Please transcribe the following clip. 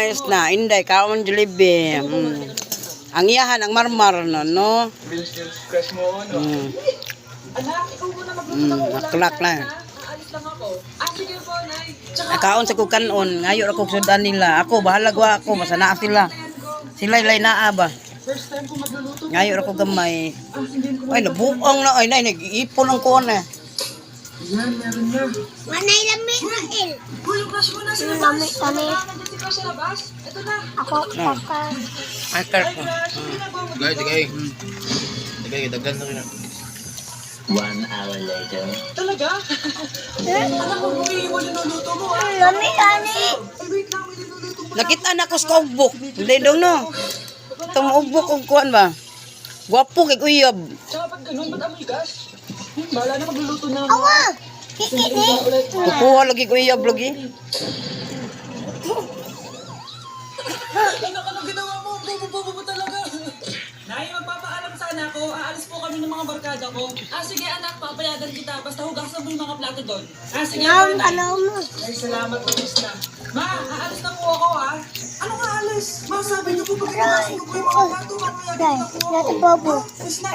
Ayos na, inday, kaon Jollibee. Ang iyahan, ang marmar no, no? Naklak na. Nakaon sa kukanon, ngayon ako sudan nila. Ako, bahala gwa ako, masana sila. Sila ilay naa ba? Ngayon ako gamay. Ay, nabuang na, ay, nag-iipon ang kuwan eh. Yan, meron na. Manay lami, Rael. Uy, yung crush mo na sa labas. Kami. Si crush sa labas. Ito na. Ako, kaka. Ay, karp. Tigay, dagdan na rin. 1 hour later. Talaga? Alam mo, iiwan yung nuluto mo. Lami, lami. Ay, wait lang, may niluluto mo. Nakita na ko sa kaugbok. Hindi dong no. Tumugbok kong kuwan ba? Gwapo kay Uyab. Tsaka pag ganun, ba't amoy gas? Bahala na magluluto na. Awa! Kikiti. Kukuha lagi ko Uyab lagi. Anak, anong ginawa mo? Bobo mo talaga. Nay, magpapaalam sana ako. Aalis po kami ng mga barkada ko. Sige anak, papayagan kita. Basta hugasan mo yung mga plato doon. Sige Alam, Nay. alam mo. Ay, salamat po, miss na. Ma, aalis na po ako ha. Ano nga alis? Ma, sabi niyo po pag hugasan ko po yung mga plato. Papayagan Dai, na po nasa ako. bobo. Miss na.